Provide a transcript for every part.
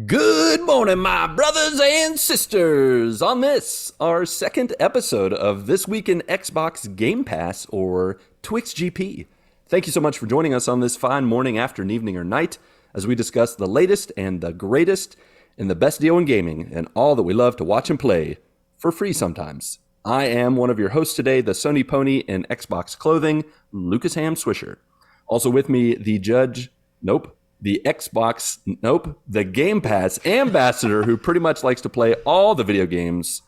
Good morning, my brothers and sisters. On this, our second episode of This Week in Xbox Game Pass, or Twix GP. Thank you so much for joining us on this fine morning, afternoon, evening, or night as we discuss the latest and the greatest and the best deal in gaming and all that we love to watch and play for free sometimes. I am one of your hosts today, the Sony Pony in Xbox clothing, Lucas Ham Swisher. Also with me, the Game Pass ambassador who pretty much likes to play all the video games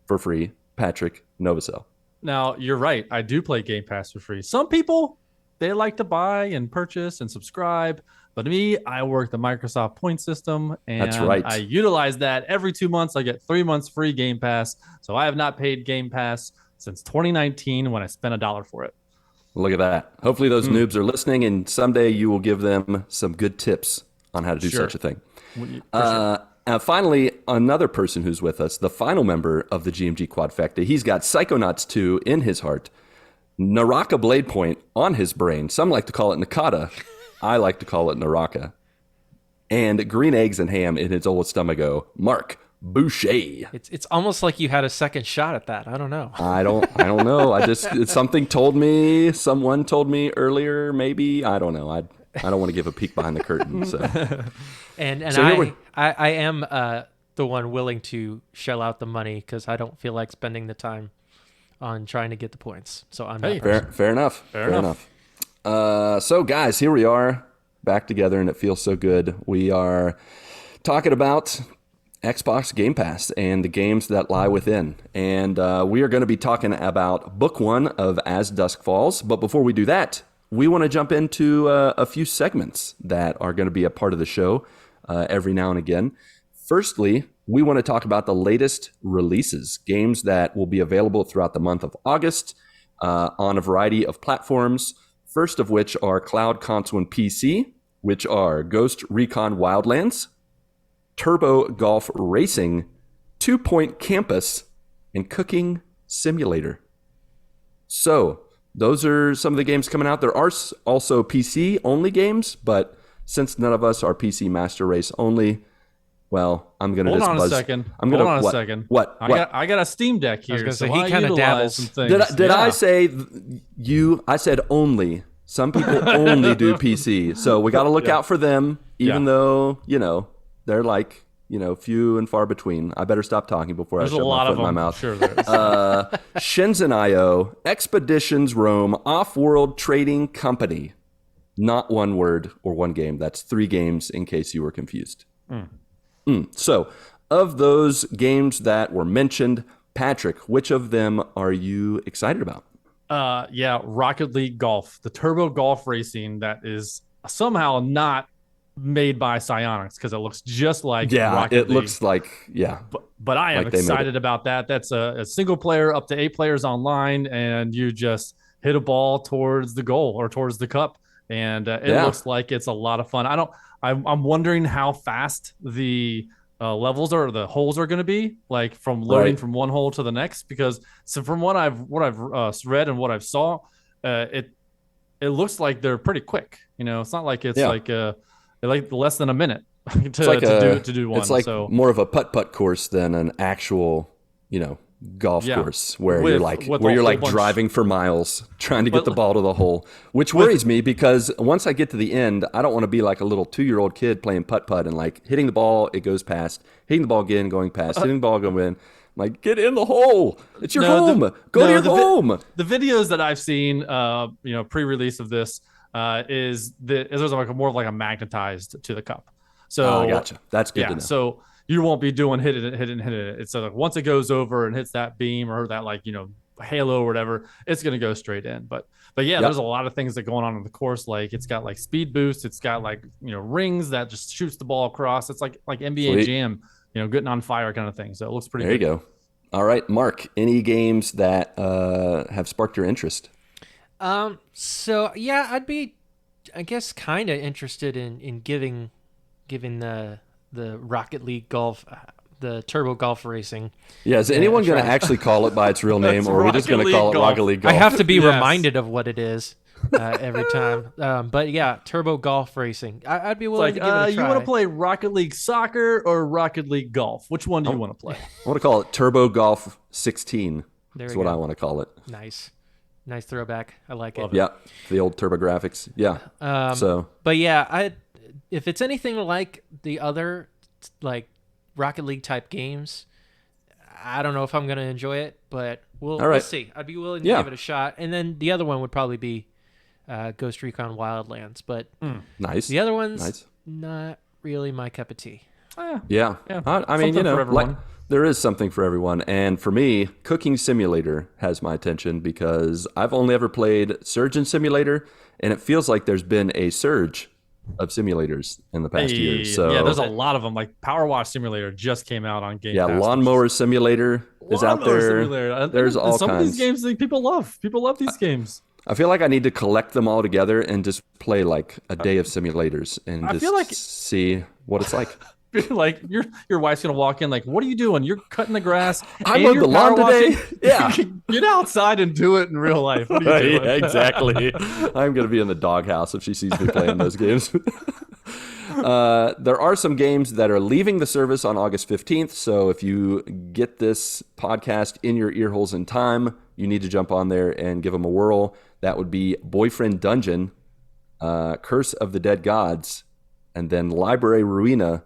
for free, Patrick Novosel. Now, you're right. I do play Game Pass for free. Some people, they like to buy and purchase and subscribe. But me, I work the Microsoft point system. And that's right. I utilize that every 2 months. I get 3 months free Game Pass. So I have not paid Game Pass since 2019 when I spent $1 for it. Look at that. Hopefully those noobs are listening, and someday you will give them some good tips on how to do such a thing. Finally, another person who's with us, the final member of the GMG Quadfecta. He's got Psychonauts 2 in his heart, Naraka Blade Point on his brain. Some like to call it Nakata. I like to call it Naraka. And green eggs and ham in his old stomacho, Marc Boucher. It's almost like you had a second shot at that. I don't know. I don't know. Someone told me earlier, maybe. I don't know. I don't want to give a peek behind the curtain. So I am the one willing to shell out the money because I don't feel like spending the time on trying to get the points. So I'm fair enough. So guys, here we are back together, and it feels so good. We are talking about Xbox Game Pass and the games that lie within. And we are going to be talking about Book 1 of As Dusk Falls. But before we do that, we want to jump into a few segments that are going to be a part of the show every now and again. Firstly, we want to talk about the latest releases, games that will be available throughout the month of August on a variety of platforms. First of which are cloud, console, and PC, which are Ghost Recon Wildlands, Turbo Golf Racing, 2 Point Campus, and Cooking Simulator. So those are some of the games coming out. There are also PC-only games, but since none of us are PC Master Race only, well, I'm going to Hold on a second. What? I got a Steam Deck here. So he kind of dabbles. Some things. Did I say you? I said only. Some people only do PC. So we got to look out for them, even though, they're like, few and far between. I better stop talking before I shove my foot in my mouth. Sure there is. Shenzhen.io, Expeditions Rome, Off-World Trading Company. Not one word or one game. That's 3 games in case you were confused. So, of those games that were mentioned, Patrick, which of them are you excited about? Rocket League Golf, the Turbo Golf Racing that is somehow not made by Psyonix because it looks just like Rocket League. Looks like, But I am excited about that. That's a single player up to 8 players online, and you just hit a ball towards the goal or towards the cup, and it looks like it's a lot of fun. I'm wondering how fast the levels or the holes are going to be, like from loading from one hole to the next. Because from what I've read and what I've saw, it looks like they're pretty quick. It's not like it's like less than a minute to do one. It's like more of a putt course than an actual golf course where you're like driving for miles trying to get the ball to the hole, which worries me because once I get to the end, I don't want to be like a little 2-year-old kid playing putt and like hitting the ball, it goes past, hitting the ball again, going past, hitting the ball, going in. Like, get in the hole. It's your home. Go to your home. The videos that I've seen, pre-release of this, is there's like more of like a magnetized to the cup. So I gotcha. That's good to know. So you won't be doing hit it. It's like once it goes over and hits that beam or that halo or whatever, it's going to go straight in. But there's a lot of things that going on in the course. Like it's got like speed boost. It's got like good that just shoots the ball across. It's like NBA Jam, getting on fire kind of thing. So it looks pretty good. There you go. All right, Marc, any games that have sparked your interest? So yeah, I'd be, I guess, kind of interested in giving the Rocket League Golf, the Turbo Golf Racing. Yeah, is anyone going to actually call it by its real name, or are we just going to call it Rocket League Golf? I have to be reminded of what it is. every time. But yeah, turbo golf racing. I'd be willing to give it a try. You want to play Rocket League Soccer or Rocket League Golf? Which one do you want to play? I want to call it Turbo Golf 16. That's what go. I want to call it. Nice throwback. I like it. Yeah, the old Turbo Graphics. Yeah. But yeah, if it's anything like the other like Rocket League type games, I don't know if I'm going to enjoy it, but we'll see. I'd be willing to give it a shot. And then the other one would probably be Ghost Recon Wildlands, but nice. The other one's not really my cup of tea. Yeah. I mean, there is something for everyone. And for me, Cooking Simulator has my attention because I've only ever played Surgeon Simulator, and it feels like there's been a surge of simulators in the past year. So yeah, there's a lot of them. Like Power Wash Simulator just came out on Game Pass. Yeah, Lawnmower Simulator is out there. There's all some kinds. Of these games that people love. People love these games. I feel like I need to collect them all together and just play like a day of simulators and see what it's like. Like your wife's gonna walk in like, what are you doing? You're cutting the grass. I mowed the lawn today. Yeah, get outside and do it in real life. What are you doing? Yeah, exactly. I'm gonna be in the doghouse if she sees me playing those games. There are some games that are leaving the service on August 15th. So if you get this podcast in your ear holes in time, you need to jump on there and give them a whirl. That would be Boyfriend Dungeon, Curse of the Dead Gods, and then Library Ruina,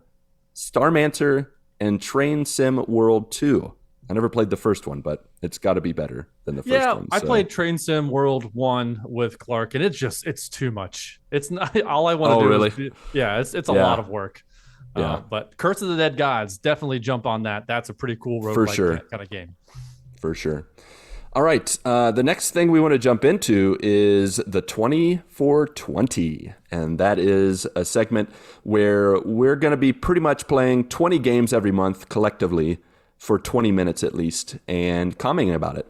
Starmancer, and Train Sim World 2. I never played the first one, but it's got to be better than the first one. Yeah, I played Train Sim World 1 with Clark, and it's too much. It's not all I want to do. Really? It's a lot of work. Yeah. But Curse of the Dead Gods, definitely jump on that. That's a pretty cool roguelike kind of game. For sure. All right. The next thing we want to jump into is the 2420. And that is a segment where we're going to be pretty much playing 20 games every month collectively for 20 minutes at least and commenting about it.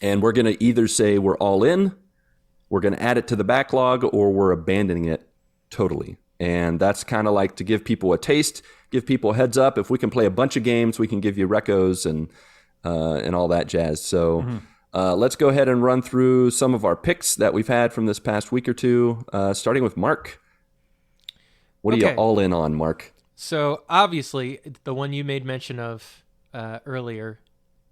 And we're going to either say we're all in, we're going to add it to the backlog, or we're abandoning it totally. And that's kind of like to give people a taste, give people a heads up. If we can play a bunch of games, we can give you recos and all that jazz. So let's go ahead and run through some of our picks that we've had from this past week or two, starting with Marc. What are you all in on, Marc? So obviously, the one you made mention of earlier,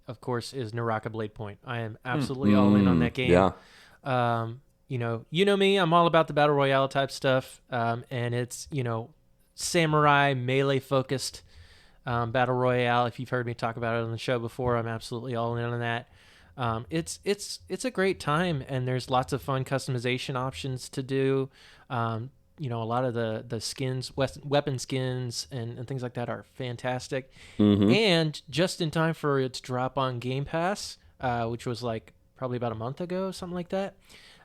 of course, is Naraka Blade Point. I am absolutely all in on that game. Yeah. You know me, I'm all about the Battle Royale type stuff, and it's, samurai, melee-focused Battle Royale. If you've heard me talk about it on the show before, I'm absolutely all in on that. It's a great time, and there's lots of fun customization options to do. A lot of the skins, weapon skins, and things like that are fantastic. And just in time for it to drop on Game Pass, which was like probably about a month ago, something like that.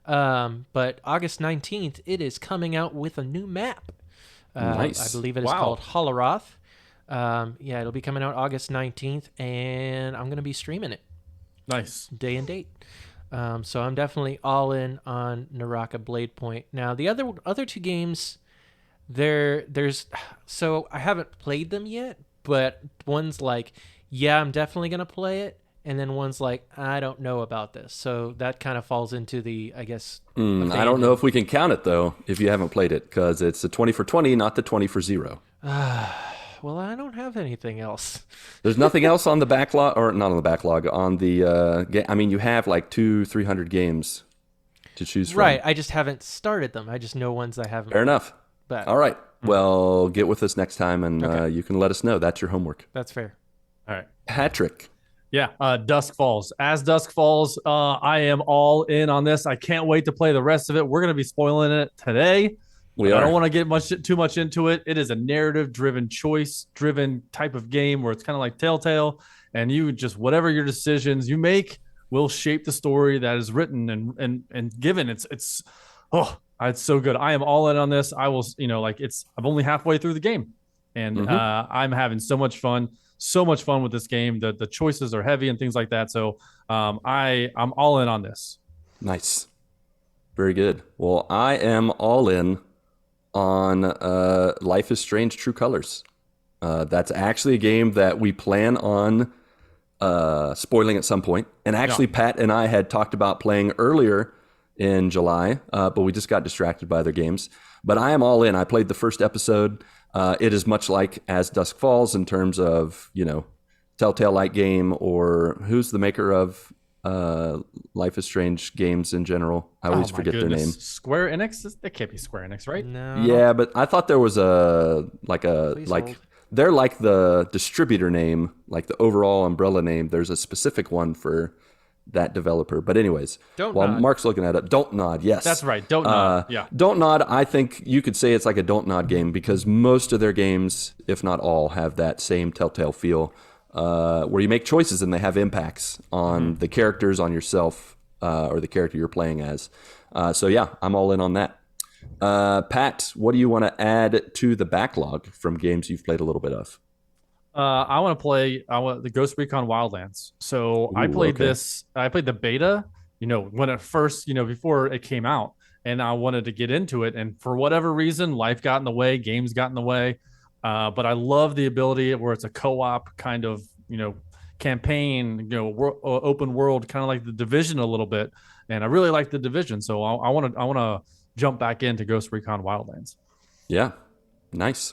But August 19th, it is coming out with a new map. Nice. I believe it is called Holorath. It'll be coming out August 19th, and I'm going to be streaming it. Nice. Day and date. So I'm definitely all in on Naraka Blade Point. Now, the other two games, there's so I haven't played them yet, but one's like, yeah, I'm definitely going to play it. And then one's like, I don't know about this. So that kind of falls into the, I guess. I don't know if we can count it, though, if you haven't played it, because it's the 20 for 20, not the 20 for 0. Well, I don't have anything else. There's nothing else on the backlog, or not on the backlog, on the game. I mean, you have like 200-300 games to choose from. Right. I just haven't started them. I just know ones I haven't. Fair enough. But, all right. Well, get with us next time, and you can let us know. That's your homework. That's fair. All right. Patrick. Yeah, Dusk Falls. As Dusk Falls, I am all in on this. I can't wait to play the rest of it. We're going to be spoiling it today. I don't want to get too much into it. It is a narrative-driven, choice-driven type of game where it's kind of like Telltale, and you just whatever your decisions you make will shape the story that is written and given. It's so good. I am all in on this. I will, I'm only halfway through the game, and I'm having so much fun. So much fun with this game. The choices are heavy and things like that. So I'm all in on this. Nice. Very good. Well, I am all in on Life is Strange True Colors. That's actually a game that we plan on spoiling at some point. And actually, Pat and I had talked about playing earlier in July, but we just got distracted by other games. But I am all in. I played the first episode. It is much like As Dusk Falls in terms of, Telltale-like game, or who's the maker of Life is Strange games in general? I always forget their name. Square Enix? It can't be Square Enix, right? No. Yeah, but I thought there was they're like the distributor name, like the overall umbrella name. There's a specific one for that developer. But anyways, Marc's looking at it, Don't Nod, yes. That's right, Don't Nod, yeah. Don't Nod, I think you could say it's like a Don't Nod game because most of their games, if not all, have that same Telltale feel where you make choices and they have impacts on the characters, on yourself, or the character you're playing as. So yeah, I'm all in on that. Pat, what do you want to add to the backlog from games you've played a little bit of? I want to play the Ghost Recon Wildlands. So I played this. I played the beta, when it first, before it came out, and I wanted to get into it. And for whatever reason, life got in the way, games got in the way. But I love the ability where it's a co-op kind of, campaign, open world, kind of like the Division a little bit. And I really like the Division, so I want to jump back into Ghost Recon Wildlands. Yeah, nice.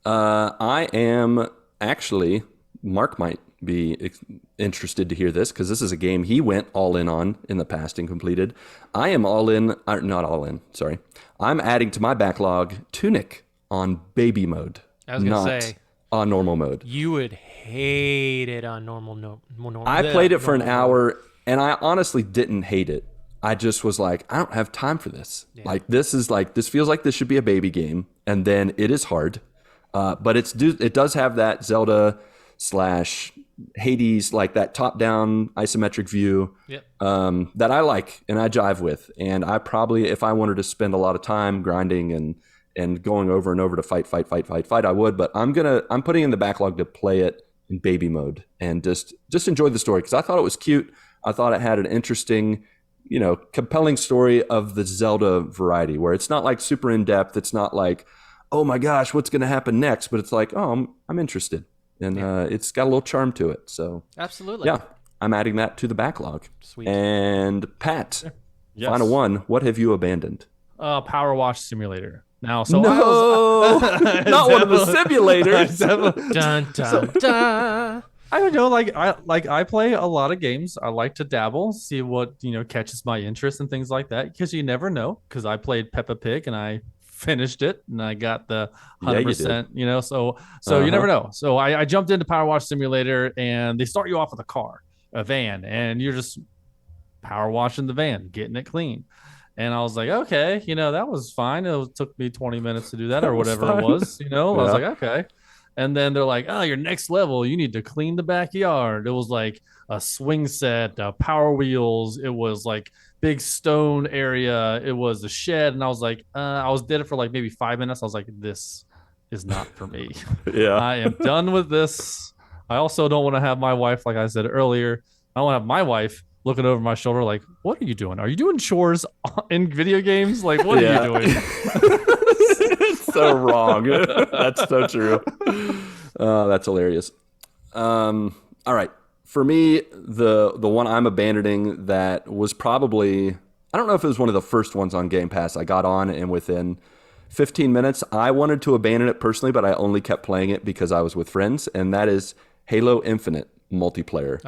I am actually, Marc might be interested to hear this because this is a game he went all in on in the past and completed. I am all in, not all in, sorry. I'm adding to my backlog Tunic on baby mode. I was going to say, on normal mode. You would hate it on normal. I played it for an hour, and I honestly didn't hate it. I just was like, I don't have time for this. Yeah. This feels like this should be a baby game, and then it is hard. But it does have that Zelda / Hades, like that top-down isometric view that I like and I jive with. And I probably, if I wanted to spend a lot of time grinding and going over and over to fight, I would. But I'm putting in the backlog to play it in baby mode and just enjoy the story because I thought it was cute. I thought it had an interesting, compelling story of the Zelda variety where it's not like super in depth. It's not like, oh my gosh, what's going to happen next? But it's like, oh, I'm interested. And it's got a little charm to it. So absolutely. Yeah, I'm adding that to the backlog. Sweet. And Pat, final one, what have you abandoned? Power Wash Simulator. Now, so no, not one of the simulators. Dun, dun, dun. I don't know. I play a lot of games. I like to dabble, see what catches my interest and things like that. Because you never know. Because I played Peppa Pig and I finished it and I got the 100%. So you never know. So I jumped into Power Wash Simulator and they start you off with a van, and you're just power washing the van, getting it clean. And I was like, okay, that was fine. It took me 20 minutes to do that or whatever it was, I was like, okay. And then they're like, oh, your next level, you need to clean the backyard. It was like a swing set, power wheels. It was like big stone area. It was a shed. And I was like, did it for like maybe 5 minutes. I was like, this is not for me. Yeah. I am done with this. I also don't want to have my wife, like I said earlier, I don't want to have my wife looking over my shoulder like, what are you doing? Are you doing chores in video games? Like, what are you doing? It's so wrong. That's so true. That's hilarious. All right. For me, the one I'm abandoning that was probably, I don't know if it was one of the first ones on Game Pass. I got on and within 15 minutes, I wanted to abandon it personally, but I only kept playing it because I was with friends, and that is Halo Infinite multiplayer.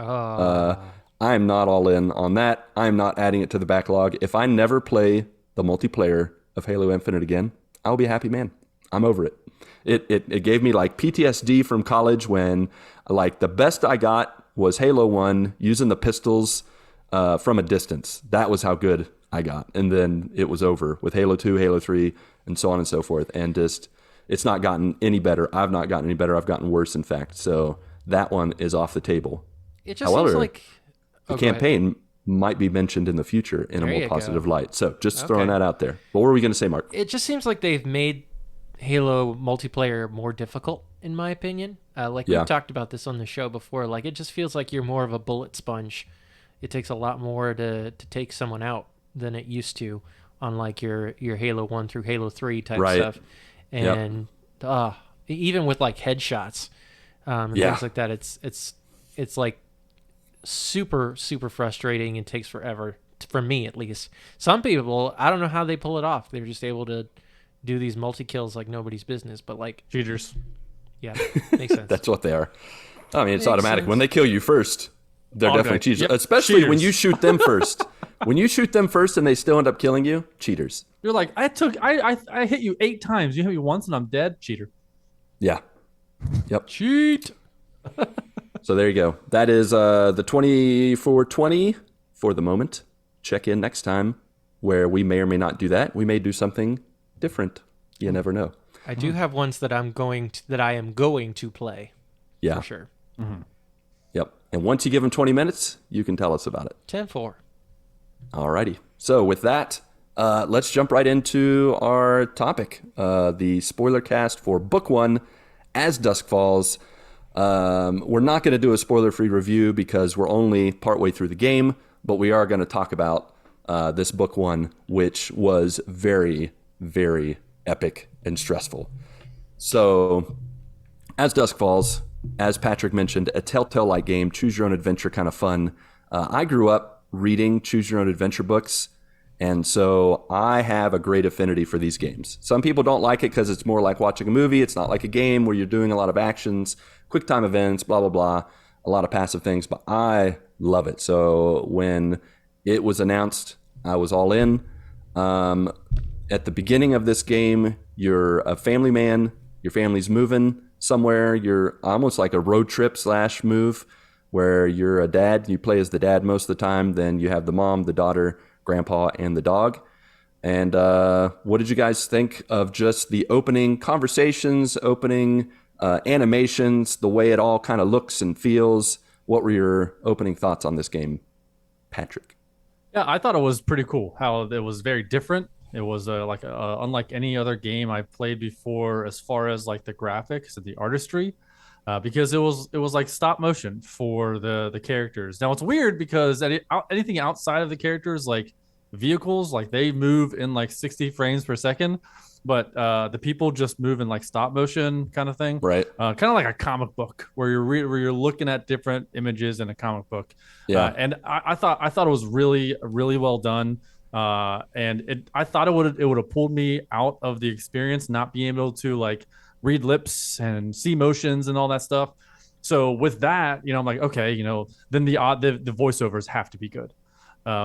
I'm not all in on that. I'm not adding it to the backlog. If I never play the multiplayer of Halo Infinite again, I'll be a happy man. I'm over it. It gave me like PTSD from college when like the best I got was Halo 1 using the pistols from a distance. That was how good I got. And then it was over with Halo 2, Halo 3, and so on and so forth. And just, it's not gotten any better. I've not gotten any better. I've gotten worse, in fact. So that one is off the table. It just seems like the campaign might be mentioned in the future in a more positive light. So just throwing that out there. What were we going to say, Marc? It just seems like they've made Halo multiplayer more difficult, in my opinion. We've talked about this on the show before. Like, it just feels like you're more of a bullet sponge. It takes a lot more to take someone out than it used to on like your Halo 1 through Halo 3 type stuff. And even with like headshots and things like that, it's like super, super frustrating and takes forever for me at least. Some people, I don't know how they pull it off. They're just able to do these multi-kills like nobody's business, but like cheaters. Yeah, makes sense. That's what they are. I mean, it's Makes automatic. sense. When they kill you first, they're definitely cheaters. Yep. Especially Cheaters. when you shoot them first. When you shoot them first and they still end up killing you, cheaters. You're like, I hit you 8 times. You hit me once and I'm dead. Cheater. Yeah. Yep. Cheat. So there you go. That is the 2420 for the moment. Check in next time where we may or may not do that. We may do something different. You never know. I do have ones that I am going to play. Yeah. For sure. Mm-hmm. Yep. And once you give them 20 minutes, you can tell us about it. 10-4. Alrighty. So with that, let's jump right into our topic. The spoiler cast for Book 1, As Dusk Falls. We're not going to do a spoiler-free review because we're only partway through the game, but we are going to talk about this Book 1, which was very, very epic and stressful. So, As Dusk Falls, as Patrick mentioned, a Telltale-like game, choose-your-own-adventure kind of fun. I grew up reading choose-your-own-adventure books, and so I have a great affinity for these games. Some people don't like it because it's more like watching a movie. It's not like a game where you're doing a lot of actions, quick time events, blah, blah, blah, a lot of passive things, but I love it. So when it was announced, I was all in. At the beginning of this game, you're a family man, your family's moving somewhere, you're almost like a road trip / move where you're a dad, you play as the dad most of the time, then you have the mom, the daughter, grandpa, and the dog. And what did you guys think of just the opening conversations, opening animations, the way it all kind of looks and feels? What were your opening thoughts on this game, Patrick? Yeah, I thought it was pretty cool how it was very different. It was unlike any other game I've played before as far as like the graphics and the artistry, because it was like stop motion for the characters. Now it's weird because anything outside of the characters, like vehicles, like they move in like 60 frames per second, but the people just move in like stop motion kind of thing, right? Kind of like a comic book where you're looking at different images in a comic book. Yeah, and I thought it was really, really well done. And I thought it would have pulled me out of the experience, not being able to like read lips and see motions and all that stuff. So with that, I'm like, okay, then the voiceovers have to be good.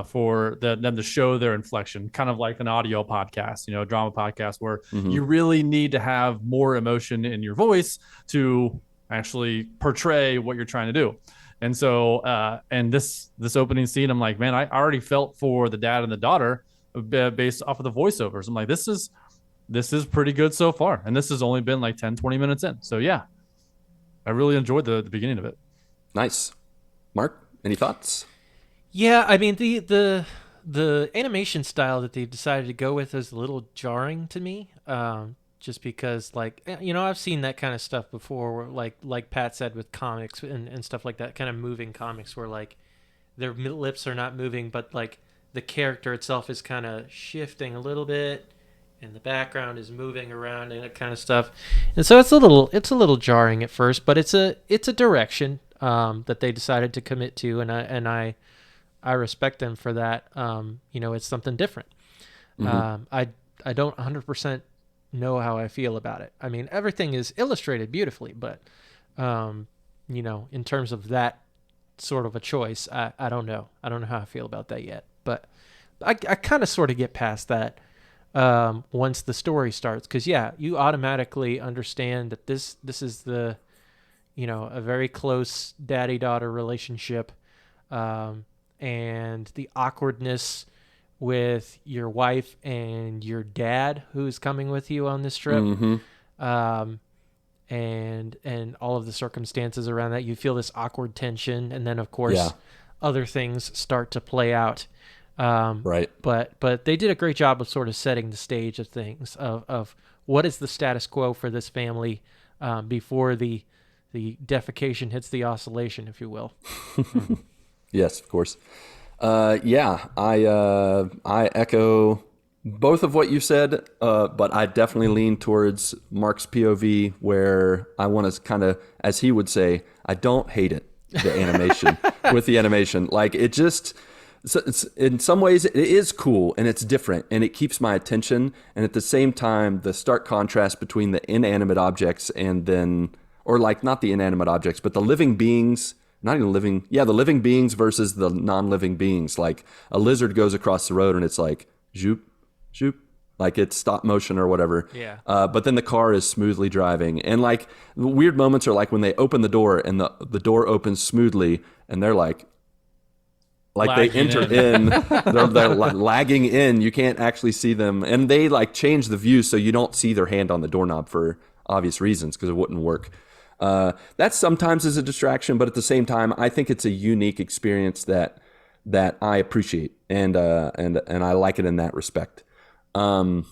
For them to show their inflection, kind of like an audio podcast, a drama podcast where you really need to have more emotion in your voice to actually portray what you're trying to do. And so, and this opening scene, I'm like, man, I already felt for the dad and the daughter based off of the voiceovers. I'm like, this is pretty good so far. And this has only been like 10, 20 minutes in. So yeah, I really enjoyed the beginning of it. Nice. Mark, any thoughts? Yeah, I mean the animation style that they decided to go with is a little jarring to me. Just because, like, I've seen that kind of stuff before, where like Pat said with comics and stuff like that, kind of moving comics where like their lips are not moving, but like the character itself is kind of shifting a little bit, and the background is moving around and that kind of stuff. And so it's a little jarring at first, but it's a direction that they decided to commit to, and I respect them for that. It's something different. I don't 100% know how I feel about it. I mean, everything is illustrated beautifully, but in terms of that sort of a choice, I don't know. I don't know how I feel about that yet, but I kind of sort of get past that once the story starts, because you automatically understand that this is the a very close daddy-daughter relationship, and the awkwardness with your wife and your dad who's coming with you on this trip, and all of the circumstances around that. You feel this awkward tension, and then of course other things start to play out, right? But they did a great job of sort of setting the stage of things, of what is the status quo for this family before the defecation hits the oscillation, if you will. Yes, of course. I echo both of what you said, but I definitely lean towards Marc's POV, where I want to kind of, as he would say, I don't hate it, the animation, with the animation. Like, it just, So in some ways it is cool and it's different and it keeps my attention. And at the same time, the stark contrast between the inanimate objects and then, or like not the inanimate objects, but the living beings, not even living. Yeah. The living beings versus the non-living beings. Like a lizard goes across the road and it's like, zoop, zoop. Like it's stop motion or whatever. Yeah. But then the car is smoothly driving. And like the weird moments are like when they open the door and the door opens smoothly and they're like lagging they enter in, they're lagging in. You can't actually see them. And they like change the view so you don't see their hand on the doorknob for obvious reasons because it wouldn't work. That sometimes is a distraction, but at the same time, I think it's a unique experience that I appreciate and I like it in that respect. In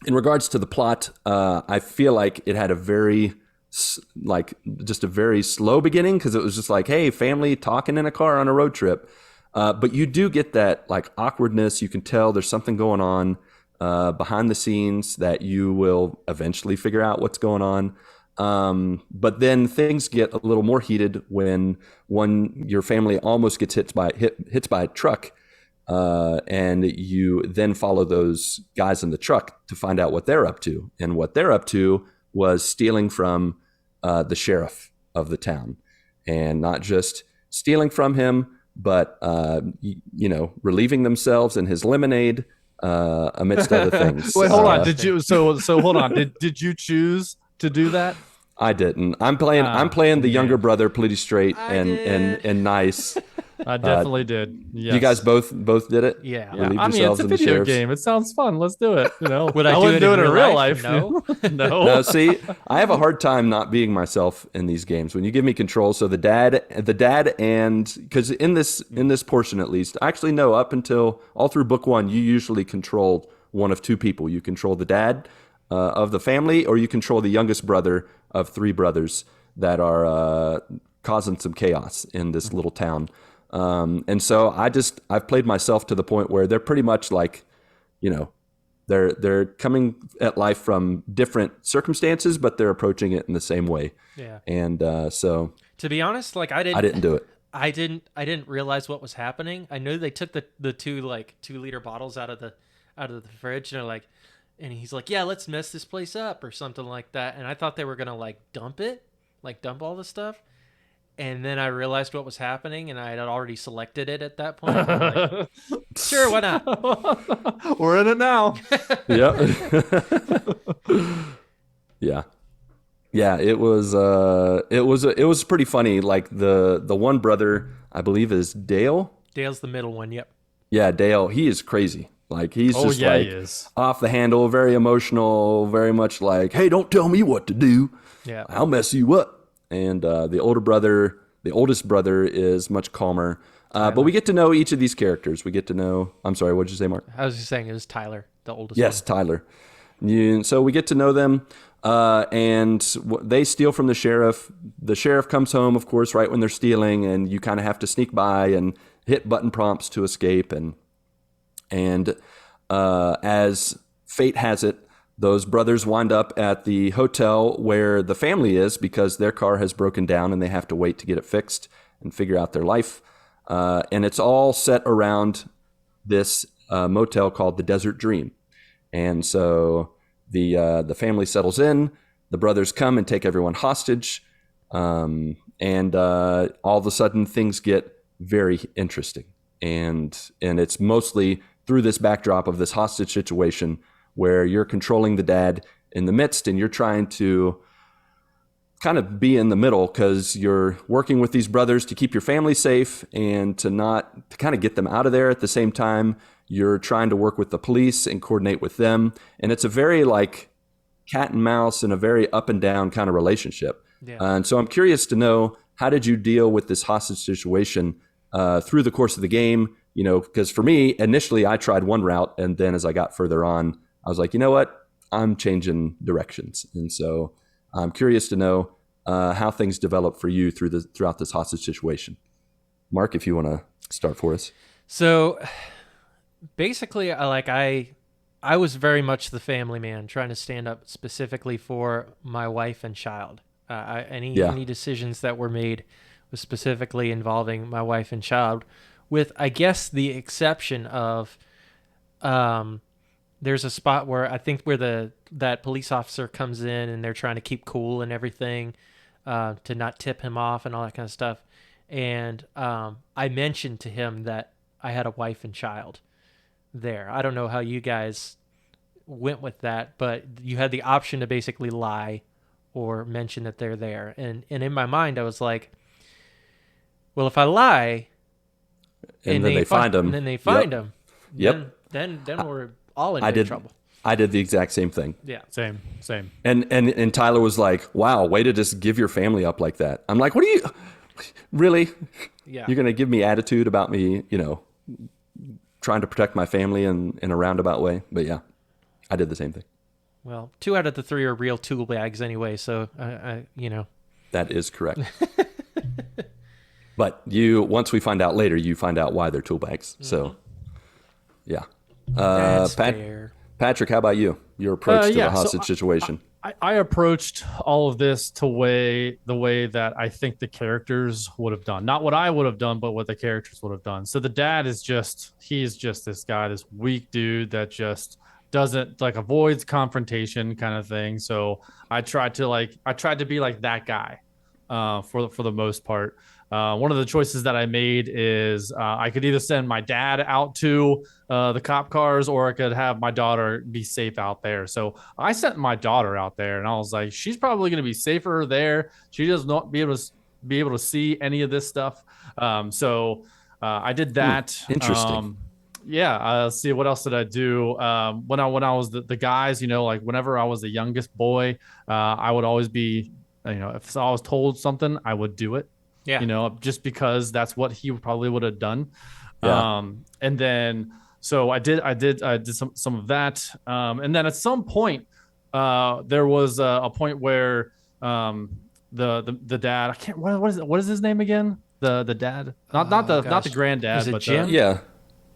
regards to the plot, I feel like it had a very slow beginning because it was just like, hey, family talking in a car on a road trip. But you do get that like awkwardness. You can tell there's something going on behind the scenes that you will eventually figure out what's going on. But then things get a little more heated when your family almost gets hits by a truck. And you then follow those guys in the truck to find out what they're up to. And what they're up to was stealing from the sheriff of the town. And not just stealing from him, but, relieving themselves in his lemonade amidst other things. Wait, hold on. Did you? So hold on. Did you choose to do that? I didn't. I'm playing the younger brother, pretty straight and nice. I definitely did. Yes. You guys both did it? Yeah. I mean, it's a video game. It sounds fun. Let's do it. Would I wouldn't do it in real life? No. No. See, I have a hard time not being myself in these games. When you give me control, so the dad, and because in this portion at least, actually no, up until all through book 1, you usually controlled one of two people. You control the dad of the family, or you control the youngest brother of 3 brothers that are causing some chaos in this little town. And so I've played myself to the point where they're pretty much like, they're coming at life from different circumstances, but they're approaching it in the same way. Yeah. And so to be honest, like I didn't do it. I didn't realize what was happening. I knew they took the 2-liter bottles out of the fridge and they're like, and he's like, yeah, let's mess this place up or something like that. And I thought they were going to like dump all the stuff. And then I realized what was happening, and I had already selected it at that point. I'm like, sure, why not? We're in it now. Yep. Yeah. Yeah, it was pretty funny. Like the one brother, I believe, is Dale. Dale's the middle one. Yep. Yeah, Dale. He is crazy. Like he is off the handle, very emotional, very much like, hey, don't tell me what to do. Yeah, I'll mess you up. And the oldest brother is much calmer. But we get to know each of these characters. We get to know. I'm sorry, what did you say, Mark? I was just saying it was Tyler, the oldest. Yes, one. Tyler. So we get to know them, and they steal from the sheriff. The sheriff comes home, of course, right when they're stealing, and you kind of have to sneak by and hit button prompts to escape. And as fate has it, those brothers wind up at the hotel where the family is because their car has broken down and they have to wait to get it fixed and figure out their life. And it's all set around this motel called the Desert Dream. And so the family settles in. The brothers come and take everyone hostage. And all of a sudden things get very interesting. And it's mostly through this backdrop of this hostage situation where you're controlling the dad in the midst and you're trying to kind of be in the middle because you're working with these brothers to keep your family safe and to kind of get them out of there. At the same time, you're trying to work with the police and coordinate with them. And it's a very like cat and mouse and a very up and down kind of relationship. Yeah. And so I'm curious to know, how did you deal with this hostage situation through the course of the game? Because for me, initially I tried one route, and then as I got further on, I was like, you know what? I'm changing directions. And so I'm curious to know how things develop for you throughout this hostage situation. Mark, if you want to start for us. So basically, I was very much the family man, trying to stand up specifically for my wife and child. Any decisions that were made was specifically involving my wife and child, with, I guess, the exception of there's a spot where I think where that police officer comes in and they're trying to keep cool and everything to not tip him off and all that kind of stuff. And I mentioned to him that I had a wife and child there. I don't know how you guys went with that, but you had the option to basically lie or mention that they're there. And in my mind, I was like, well, if I lie and then they find him, then we're all in big trouble. I did the exact same thing. Yeah, same. And Tyler was like, "Wow, way to just give your family up like that." I'm like, "What are you really? Yeah, you're gonna give me attitude about me, trying to protect my family in a roundabout way?" But yeah, I did the same thing. Well, 2 out of the 3 are real tool bags anyway, so That is correct. But once we find out later, you find out why they're tool bags. So, yeah. That's fair. Patrick, how about you? Your approach to the hostage situation. I approached all of this the way that I think the characters would have done. Not what I would have done, but what the characters would have done. So the dad he's just this guy, this weak dude that just doesn't avoids confrontation kind of thing. So I tried to be like that guy for the most part. One of the choices that I made is I could either send my dad out to the cop cars, or I could have my daughter be safe out there. So I sent my daughter out there, and I was like, she's probably going to be safer there. She does not be able to see any of this stuff. So I did that. Interesting. Let's see, what else did I do? When I was the guys, whenever I was the youngest boy, I would always be, if I was told something, I would do it. Yeah. Just because that's what he probably would have done. Yeah. And then, so I did some of that. And then at some point, there was a point where the dad, I can't, what is his name again? The dad, not the granddad, but Jim? Yeah.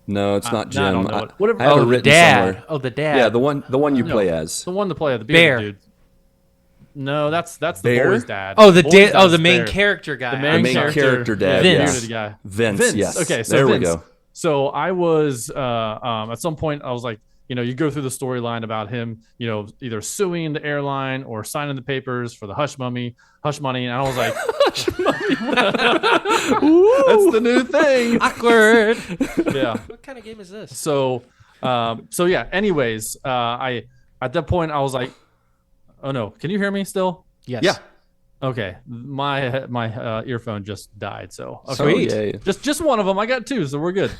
No, it's not Jim. I don't know. Whatever. I have it written dad. somewhere. Oh, the dad. Yeah, the one you play as. The one to play the Bear dude. No, that's the Bear? boy's dad. Oh, the main character guy. The main character dad. Vince. Yeah. Vince. Yes. Okay, so there Vince. we go. So I was at some point I was like, you go through the storyline about him, either suing the airline or signing the papers for the hush money, and I was like, hush money. That's the new thing. Awkward. Yeah. What kind of game is this? So yeah. Anyways, I at that point I was like, oh no, can you hear me still? Yes. Yeah. Okay, my earphone just died. So Sweet. Yeah. Just one of them. I got 2, so we're good.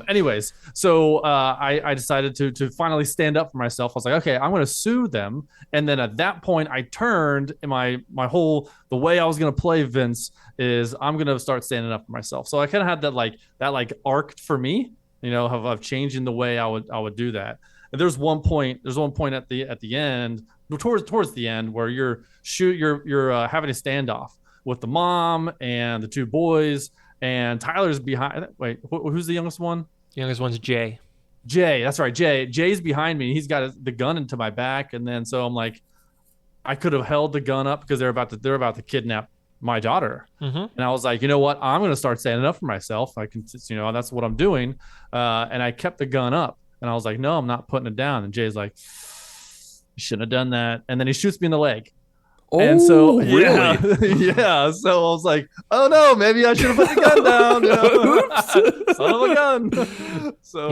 Anyways, so I decided to finally stand up for myself. I was like, okay, I'm going to sue them. And then at that point, I turned, and the way I was going to play Vince is I'm going to start standing up for myself. So I kind of had that arc for me, of changing the way I would do that. And there's one point at the end. Towards the end, where you're having a standoff with the mom and the 2 boys, and Tyler's behind. Wait, who's the youngest one? The youngest one's Jay. That's right. Jay's behind me. He's got the gun into my back, and then so I'm like, I could have held the gun up because they're about to kidnap my daughter, and I was like, you know what? I'm going to start standing up for myself. I can, that's what I'm doing, and I kept the gun up, and I was like, no, I'm not putting it down. And Jay's like, you shouldn't have done that. And then he shoots me in the leg. Oh, and so, really? Yeah. So I was like, oh no, maybe I should have put the gun down. Son of a gun. So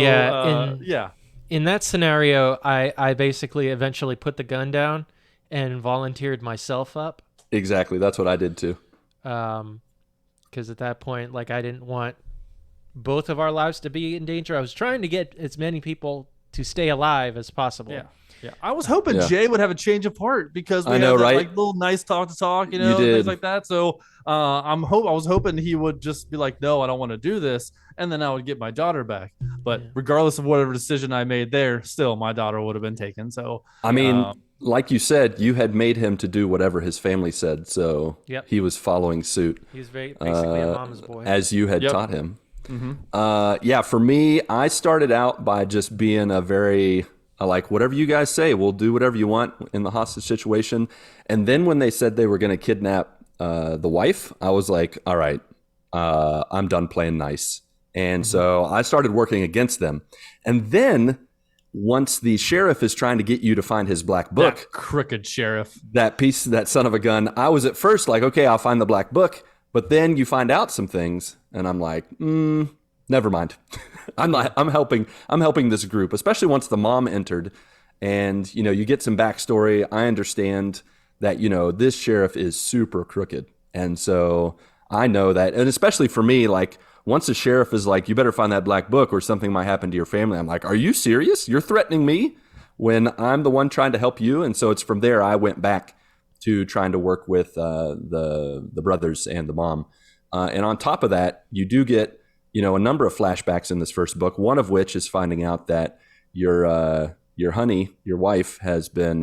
in that scenario, I basically eventually put the gun down and volunteered myself up. Exactly. That's what I did too. Because at that point, I didn't want both of our lives to be in danger. I was trying to get as many people to stay alive as possible. Yeah. Yeah, I was hoping Jay would have a change of heart because we had that little nice talk, things like that. So I was hoping he would just be like, no, I don't want to do this, and then I would get my daughter back. But regardless of whatever decision I made there, still my daughter would have been taken. So I mean, like you said, you had made him to do whatever his family said, so he was following suit. He was basically a mama's boy, as you had taught him. Mm-hmm. For me, I started out by just being a very whatever you guys say, we'll do whatever you want in the hostage situation. And then when they said they were going to kidnap the wife, I was like, all right, I'm done playing nice. And so I started working against them. And then once the sheriff is trying to get you to find his black book, that crooked sheriff, that son of a gun, I was at first like, okay, I'll find the black book. But then you find out some things and I'm like, never mind. I'm helping this group, especially once the mom entered and, you get some backstory. I understand that, this sheriff is super crooked. And so I know that, and especially for me, like once the sheriff is like, you better find that black book or something might happen to your family. I'm like, are you serious? You're threatening me when I'm the one trying to help you. And so it's from there I went back to trying to work with the brothers and the mom. And on top of that, you do get, a number of flashbacks in this first book, one of which is finding out that your honey, your wife, has been,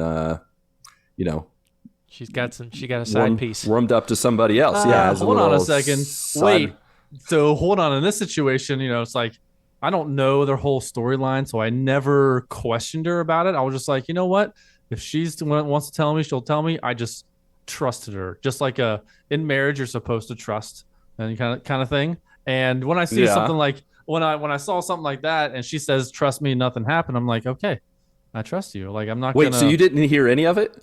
she got a side piece. Warmed up to somebody else. Hold on a second. Wait. So hold on. In this situation, it's like, I don't know their whole storyline, so I never questioned her about it. I was just like, you know what? If she's wants to tell me, she'll tell me. I just trusted her. Just like in marriage, you're supposed to trust and kind of thing. And when I see something like when I saw something like that, and she says, "Trust me, nothing happened," I'm like, okay, I trust you. Like I'm not. Wait, so you didn't hear any of it?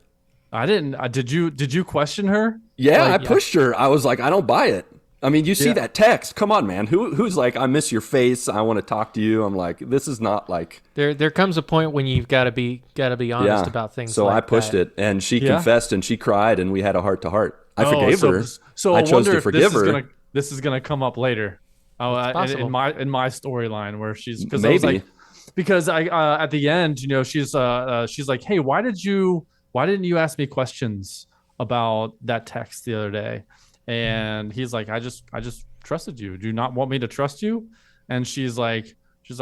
I didn't. Did you question her? Yeah, I pushed her. I was like, I don't buy it. I mean, you see that text. Come on, man. Who's like, I miss your face. I want to talk to you. I'm like, this is not like. There comes a point when you've got to be honest about things. So like I pushed that. it, and she confessed, and she cried, and we had a heart to heart. I forgave her. So I chose to forgive her. This is gonna come up later. In my storyline where she's because maybe I was like, because I at the end, she's like, hey, why didn't you ask me questions about that text the other day? And he's like, I just trusted you. Do you not want me to trust you? And she's like,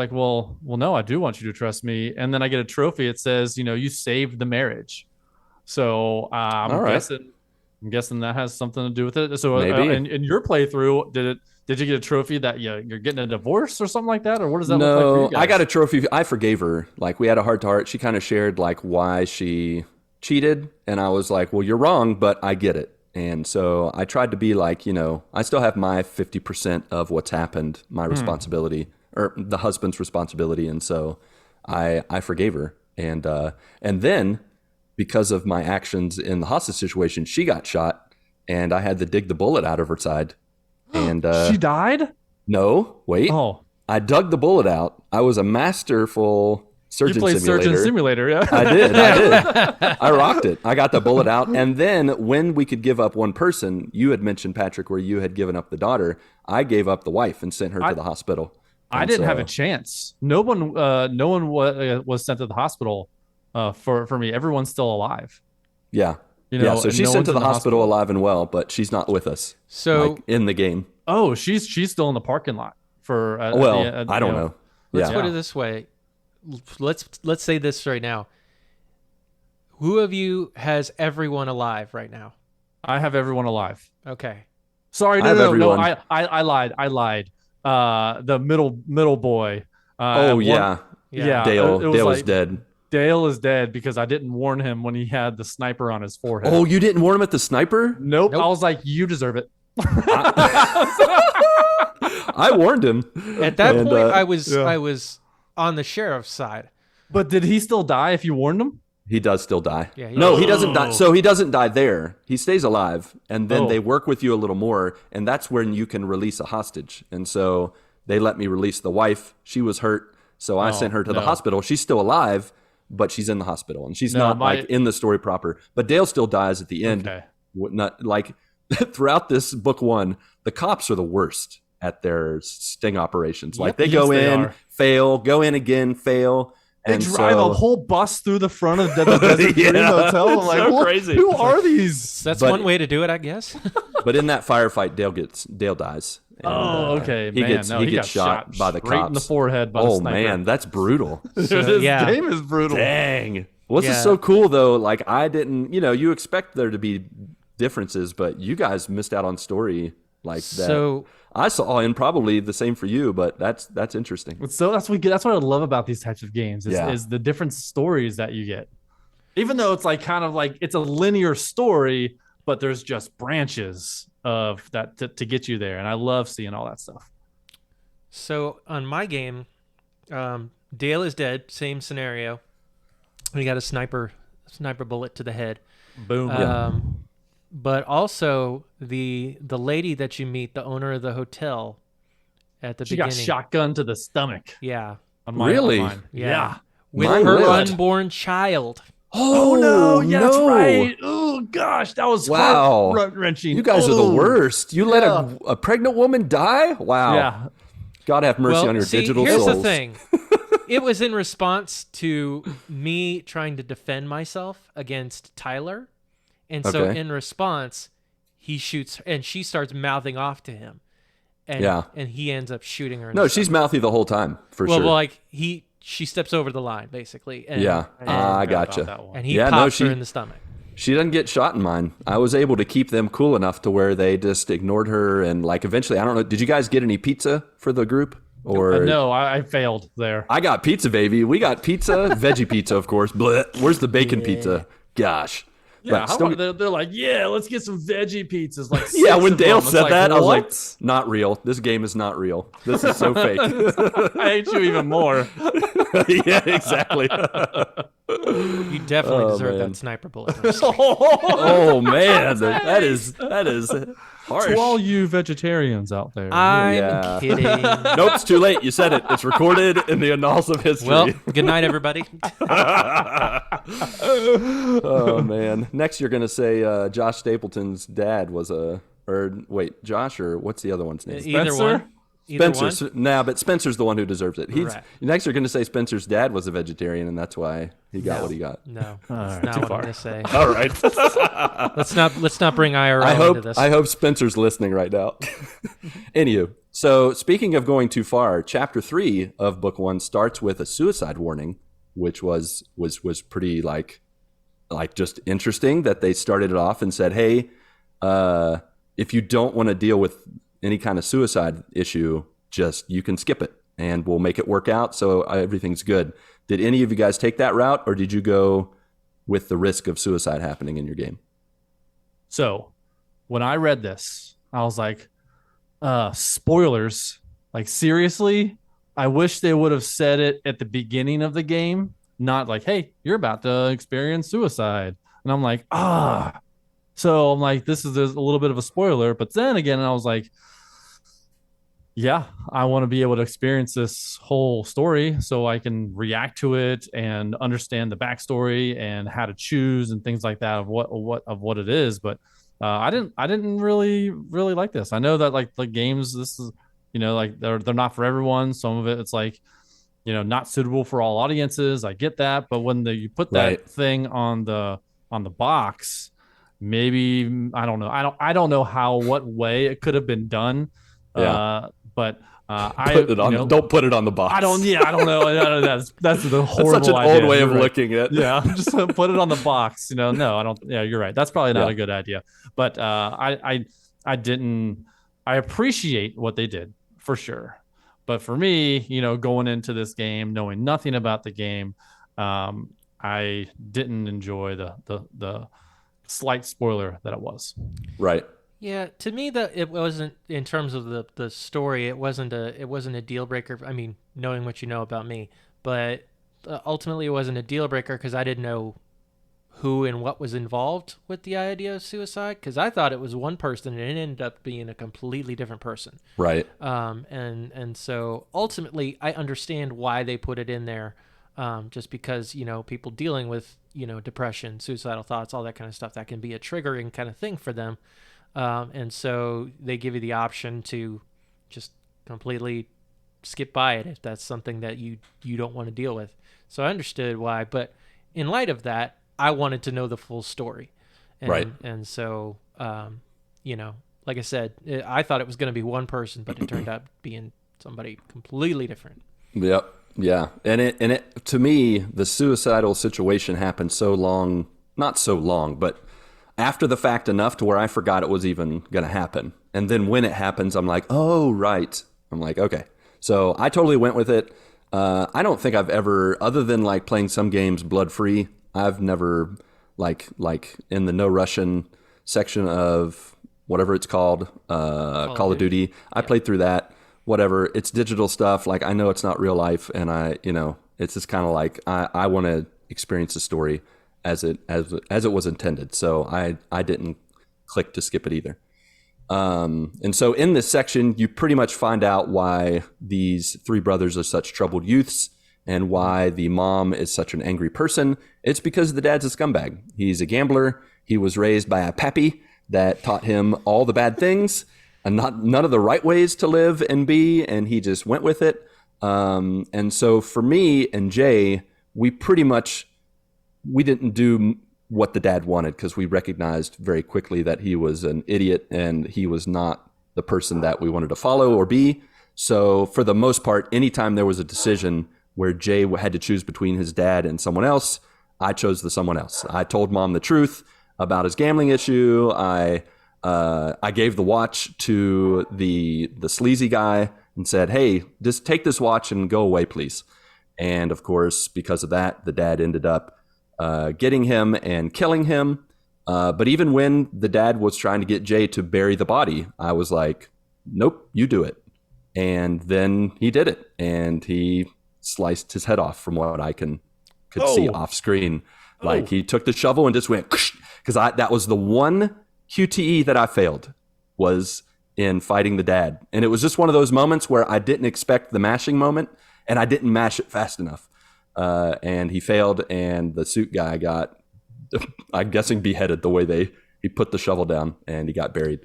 well, no, I do want you to trust me. And then I get a trophy. It says, you saved the marriage. So I'm guessing that has something to do with it. So in your playthrough, did you get a trophy that you're getting a divorce or something like that? Or what does that look like for you guys? I got a trophy. I forgave her. Like we had a heart to heart. She kind of shared like why she cheated. And I was like, well, you're wrong, but I get it. And so I tried to be like, I still have my 50% of what's happened, my responsibility, or the husband's responsibility. And so I forgave her. And then because of my actions in the hostage situation, she got shot and I had to dig the bullet out of her side. And she died? No, wait. Oh. I dug the bullet out. I was a masterful surgeon simulator. You played surgeon simulator, yeah. I did. I rocked it. I got the bullet out. And then when we could give up one person, you had mentioned, Patrick, where you had given up the daughter. I gave up the wife and sent her to the hospital. I didn't have a chance. No one was sent to the hospital for me. Everyone's still alive. Yeah. So she's sent to the hospital alive and well, but she's not with us. So in the game. Oh, she's still in the parking lot for. I don't know. Let's put it this way. Let's say this right now. Who of you has everyone alive right now? I have everyone alive. Okay. Sorry, no. I lied. The middle boy. Yeah. Dale is dead. Dale is dead because I didn't warn him when he had the sniper on his forehead. Oh, you didn't warn him at the sniper? Nope. I was like, you deserve it. I warned him. At that point, I was on the sheriff's side. But did he still die if you warned him? He does still die. Yeah, he doesn't die. So he doesn't die there. He stays alive. And then they work with you a little more. And that's when you can release a hostage. And so they let me release the wife. She was hurt. So I sent her to the hospital. She's still alive, but she's in the hospital. And she's not like in the story proper. But Dale still dies at the end. Okay. Not like throughout this book one, the cops are the worst at their sting operations. Like they go in, fail, go in again, fail. They drive a whole bus through the front of the Desert Dream Hotel. I'm like, so crazy. Who are these? That's one way to do it, I guess. But in that firefight, Dale dies. And, okay. He gets shot by the cops. Right in the forehead by the sniper. Oh, man, that's brutal. This game is brutal. Dang. Well, this is so cool, though. Like, I didn't, you expect there to be differences, but you guys missed out on story like that. So I saw, and probably the same for you, but that's interesting. So that's what I love about these types of games is the different stories that you get. Even though it's like kind of like it's a linear story, but there's just branches of that to get you there, and I love seeing all that stuff. So on my game, Dale is dead. Same scenario. We got a sniper bullet to the head. Boom. But also the lady that you meet, the owner of the hotel, at the beginning, she got shotgun to the stomach. Yeah. Really? Yeah. With Mine her lived. unborn child. Oh no! Yeah, that's no. right. Oh gosh, that was heart wrenching. You guys are the worst. You let a pregnant woman die? Wow. Yeah. God have mercy on your digital here's souls. the thing. It was in response to me trying to defend myself against Tyler. And so in response, he shoots and she starts mouthing off to him. And he ends up shooting her. No, she's mouthy the whole time, for sure. Well, like she steps over the line, basically. And, I gotcha. And he pops her in the stomach. She doesn't get shot in mine. I was able to keep them cool enough to where they just ignored her. And like eventually, I don't know, did you guys get any pizza for the group? Or no, I failed there. I got pizza, baby. We got pizza, veggie pizza, of course. Blech. Where's the bacon pizza? Gosh. Yeah, they're like, yeah, let's get some veggie pizzas. Like, yeah, when Dale said like, that, what? I was like, not real. This game is not real. This is so fake. I hate you even more. Yeah, exactly. You definitely deserve that sniper bullet. Oh man, that is harsh. To all you vegetarians out there. I'm kidding. Nope, it's too late. You said it. It's recorded in the annals of history. Well, good night, everybody. Oh man. Next, you're gonna say Josh Stapleton's dad was Josh or what's the other one's name? Either one. Spencer. Nah, but Spencer's the one who deserves it. Next, you're going to say Spencer's dad was a vegetarian, and that's why he got what he got. No, that's not what I'm going to say. All right. Let's not bring IRL into this. I hope Spencer's listening right now. Anywho, so speaking of going too far, Chapter 3 of Book 1 starts with a suicide warning, which was pretty like just interesting that they started it off and said, hey, if you don't want to deal with any kind of suicide issue, you can skip it and we'll make it work out so everything's good. Did any of you guys take that route, or did you go with the risk of suicide happening in your game? So when I read this, I was like, spoilers, like seriously? I wish they would have said it at the beginning of the game, not like, hey, you're about to experience suicide. And I'm like, So I'm like, this is a little bit of a spoiler. But then again, I was like, yeah, I want to be able to experience this whole story so I can react to it and understand the backstory and how to choose and things like that of what it is. But I didn't really like this. I know that like the games, this is, like they're not for everyone. Some of it's like, not suitable for all audiences. I get that. But when you put that thing on the box, maybe I don't know. I don't know what way it could have been done. But don't put it on the box. I don't know. That's the horrible That's such an idea. old way of looking at it. Yeah, just put it on the box. No, I don't. Yeah, you're right. That's probably not a good idea. But I appreciate what they did for sure. But for me, going into this game, knowing nothing about the game, I didn't enjoy the slight spoiler that it was. Right. Yeah, to me it wasn't, in terms of the story, it wasn't a deal breaker. I mean, knowing what you know about me, but ultimately it wasn't a deal breaker because I didn't know who and what was involved with the idea of suicide, because I thought it was one person and it ended up being a completely different person. Right. And so ultimately I understand why they put it in there, just because, people dealing with, depression, suicidal thoughts, all that kind of stuff, that can be a triggering kind of thing for them. And so they give you the option to just completely skip by it if that's something that you don't want to deal with. So I understood why, but in light of that, I wanted to know the full story. Right. And so, like I said, I thought it was going to be one person, but it turned out being somebody completely different. Yep. Yeah. And it to me, the suicidal situation happened not so long, but after the fact enough to where I forgot it was even going to happen. And then when it happens, I'm like, oh, right. I'm like, okay. So I totally went with it. I don't think I've ever, other than like playing some games blood-free, I've never like in the no Russian section of whatever it's called, Call of Duty. I played through that. whatever, it's digital stuff. Like, I know it's not real life, and it's just kind of like I want to experience the story as it was intended. So I didn't click to skip it either. And so in this section, you pretty much find out why these three brothers are such troubled youths and why the mom is such an angry person. It's because the dad's a scumbag. He's a gambler. He was raised by a pappy that taught him all the bad things and none of the right ways to live and be, and he just went with it. And so for me and Jay, we didn't do what the dad wanted because we recognized very quickly that he was an idiot and he was not the person that we wanted to follow or be. So for the most part, anytime there was a decision where Jay had to choose between his dad and someone else, I chose the someone else. I told mom the truth about his gambling issue. I gave the watch to the sleazy guy and said, hey, just take this watch and go away, please. And of course, because of that, the dad ended up getting him and killing him. But even when the dad was trying to get Jay to bury the body, I was like, nope, you do it. And then he did it. And he sliced his head off from what I could see off screen. Like he took the shovel and just went, because that was the one QTE that I failed, was in fighting the dad. And it was just one of those moments where I didn't expect the mashing moment and I didn't mash it fast enough. And he failed, and the suit guy got, I'm guessing, beheaded the way he put the shovel down, and he got buried.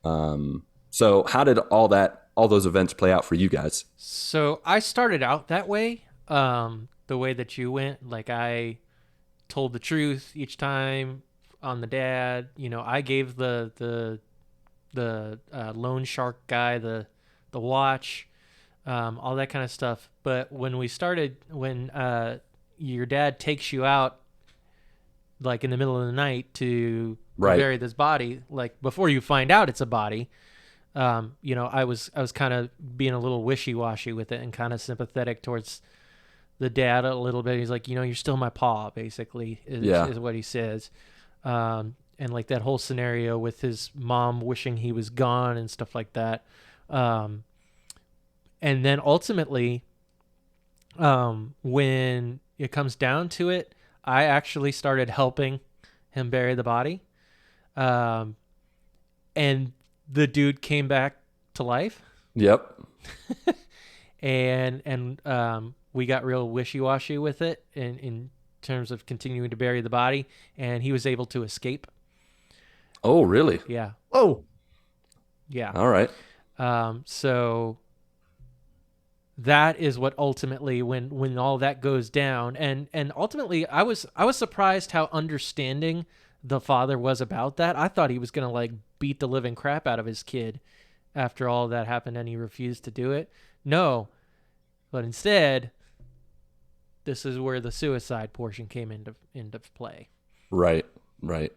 So how did all those events play out for you guys? So I started out that way, the way that you went. Like, I told the truth each time on the dad. I gave the loan shark guy the watch. All that kind of stuff. But when your dad takes you out, like in the middle of the night to bury this body, like before you find out it's a body, I was kind of being a little wishy-washy with it and kind of sympathetic towards the dad a little bit. He's like, you're still my paw, basically, is what he says. And like that whole scenario with his mom wishing he was gone and stuff like that. And then ultimately, when it comes down to it, I actually started helping him bury the body. And the dude came back to life. Yep. and we got real wishy-washy with it in terms of continuing to bury the body, and he was able to escape. Oh, really? Yeah. Oh. Yeah. All right. So that is what ultimately, when all that goes down, and ultimately I was surprised how understanding the father was about that. I thought he was gonna like beat the living crap out of his kid after all that happened, and he refused to do it. No, but instead, this is where the suicide portion came into play. Right.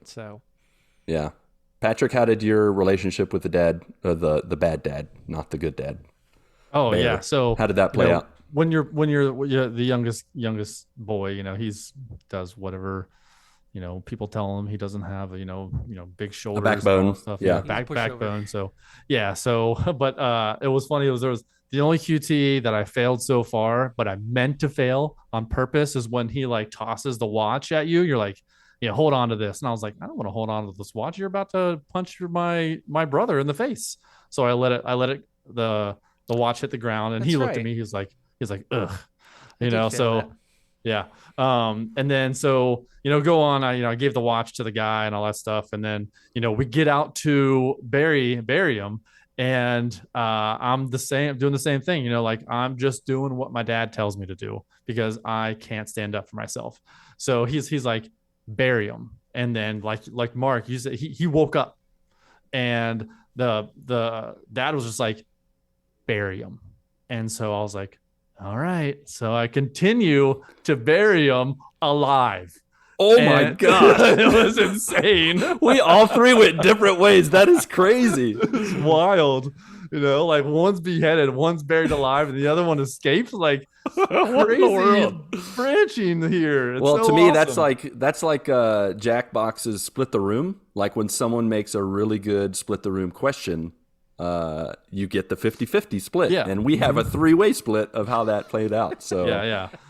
So, yeah. Patrick, how did your relationship with the dad, the bad dad, not the good dad? Oh, yeah. So how did that play out? When you're the youngest boy, he's does whatever, people tell him. He doesn't have big shoulders, a backbone, and all that stuff. Yeah, backbone. So yeah. So, but it was funny. There was the only QT that I failed so far, but I meant to fail on purpose, is when he like tosses the watch at you. You're like, hold on to this, and I was like, I don't want to hold on to this watch. You're about to punch my brother in the face. So I let it the watch hit the ground, and he looked at me. He's like, ugh, so yeah. And then, so, go on, I gave the watch to the guy and all that stuff. And then, we get out to bury him, and I'm doing the same thing, like I'm just doing what my dad tells me to do because I can't stand up for myself. So he's like, bury him. And then like Mark, you said, he woke up, and the dad was just like, bury him. And so I was like, all right. So I continue to bury him alive. Oh my God. It was insane. We all three went different ways. That is crazy. It's wild. Like one's beheaded, one's buried alive, and the other one escapes. Like, crazy branching here. It's well, so to me, awesome. that's like Jackbox's Split the Room. Like when someone makes a really good Split the Room question, you get the 50-50 split. Yeah. And we have a 3-way split of how that played out. So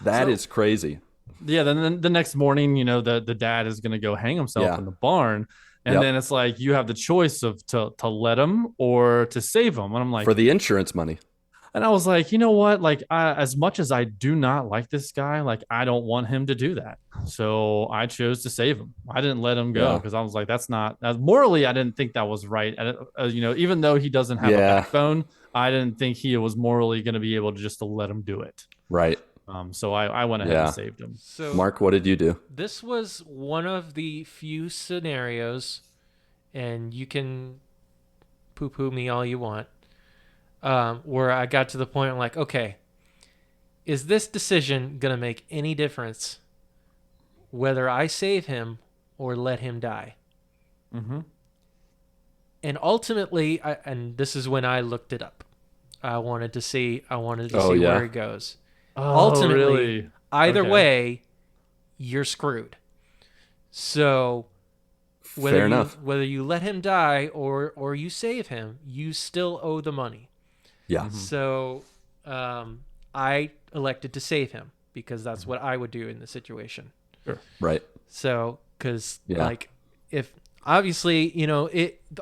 that is crazy. Yeah, then the next morning, the dad is going to go hang himself in the barn. And then it's like you have the choice of to let him or to save him. And I'm like, for the insurance money. And I was like, you know what? Like, as much as I do not like this guy, like, I don't want him to do that. So I chose to save him. I didn't let him go because I was like, that's not morally. I didn't think that was right. Even though he doesn't have a backbone, I didn't think he was morally going to be able to just to let him do it. Right. So I went ahead and saved him. So Mark, what did you do? This was one of the few scenarios, and you can poo-poo me all you want, where I got to the point I'm like, okay, is this decision going to make any difference whether I save him or let him die? Mm-hmm. And ultimately, and this is when I looked it up. I wanted to see where it goes. Ultimately, really? Either way, you're screwed. So whether you let him die or you save him, you still owe the money. Yeah. Mm-hmm. So I elected to save him because that's what I would do in the situation. Sure. Right. So, because if obviously,